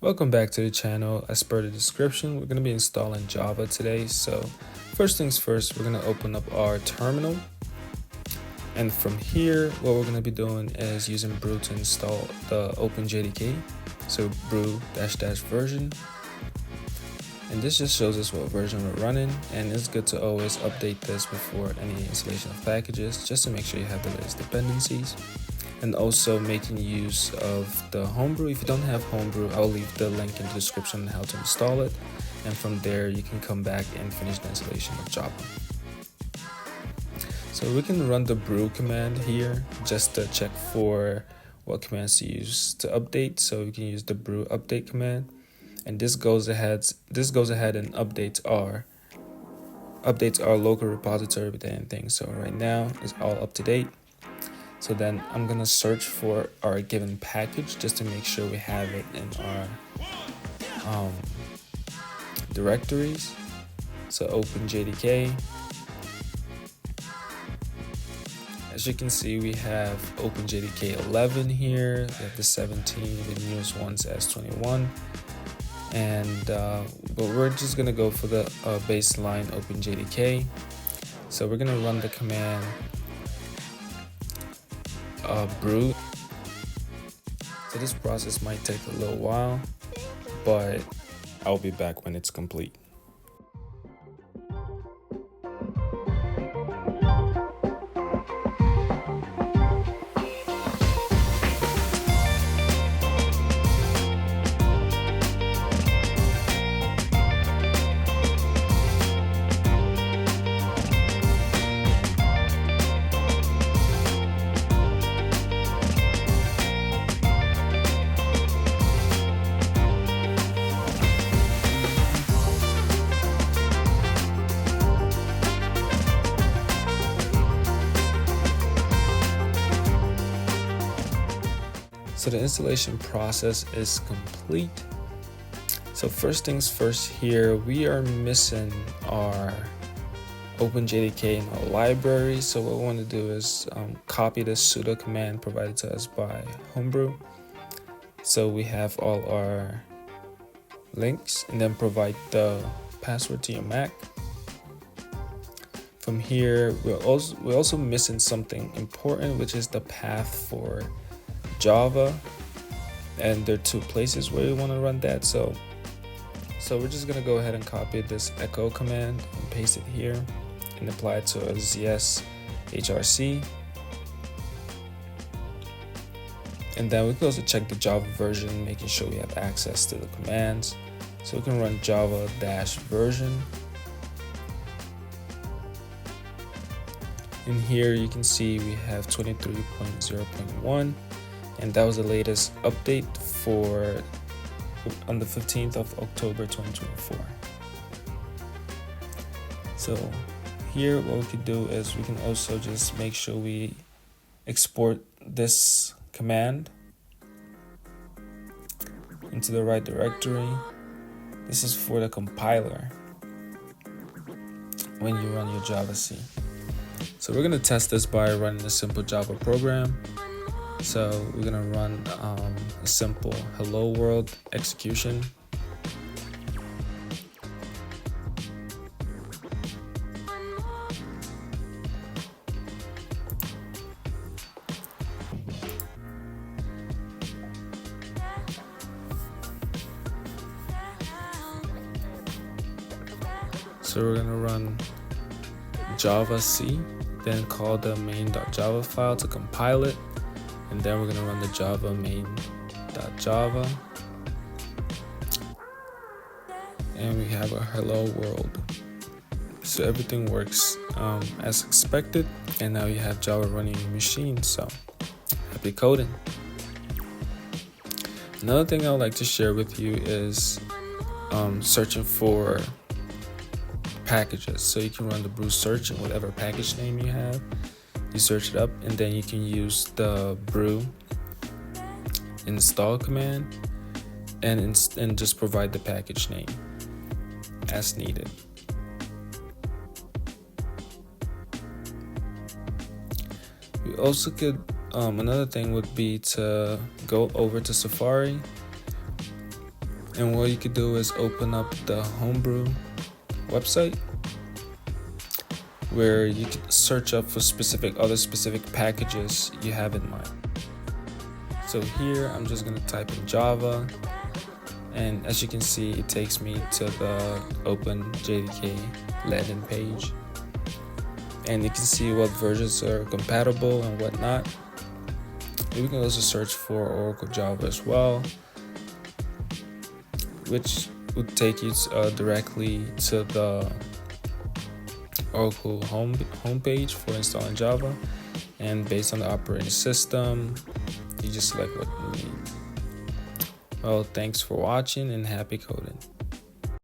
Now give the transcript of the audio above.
Welcome back to the channel. As per the description, we're going to be installing Java today. So first things first, we're going to open up our terminal. And from here, what we're going to be doing is using brew to install the openjdk. So brew -- version. And this just shows us what version we're running. And it's good to always update this before any installation of packages, just to make sure you have the latest dependencies. And also making use of the Homebrew. If you don't have Homebrew, I'll leave the link in the description on how to install it. And from there, you can come back and finish the installation of Java. So we can run the brew command here just to check for what commands to use to update. So we can use the brew update command. And this goes ahead and updates our local repository with anything. So right now it's all up to date. So then I'm gonna search for our given package just to make sure we have it in our directories. So openjdk. As you can see, we have openjdk 11 here. We have the 17, the newest one's S21. And but we're just gonna go for the baseline openjdk. So we're gonna run the command brew. So this process might take a little while, but I'll be back when it's complete. So the installation process is complete. So first things first here, we are missing our openjdk in our library. So what we want to do is copy the sudo command provided to us by Homebrew. So we have all our links, and then provide the password to your Mac. From here, we're also missing something important, which is the path for Java, and there are two places where you want to run that. So we're just gonna go ahead and copy this echo command and paste it here and apply it to a ZS HRC. And then we can also check the Java version, making sure we have access to the commands. So we can run java -version. In here you can see we have 23.0.1. And that was the latest update on the 15th of October 2024. So here what we could do is we can also just make sure we export this command into the right directory. This is for the compiler when you run your Java C. So we're going to test this by running a simple Java program. So we're gonna run a simple hello world execution. So we're gonna run Java C, then call the main.java file to compile it. And then we're gonna run the Java main.java, and we have a hello world. So everything works as expected, and now you have Java running in your machine. So happy coding. Another thing I would like to share with you is searching for packages. So you can run the brew search in whatever package name you have. You search it up, and then you can use the brew install command and just provide the package name as needed. We also could another thing would be to go over to Safari And what you could do is open up the Homebrew website, where you can search up for other specific packages you have in mind. So here I'm just going to type in Java, and as you can see, it takes me to the openjdk landing page, and you can see what versions are compatible and whatnot. We can also search for Oracle Java as well, which would take you directly to the Oracle homepage for installing Java. And based on the operating system, you just select what you need. Well, thanks for watching and happy coding.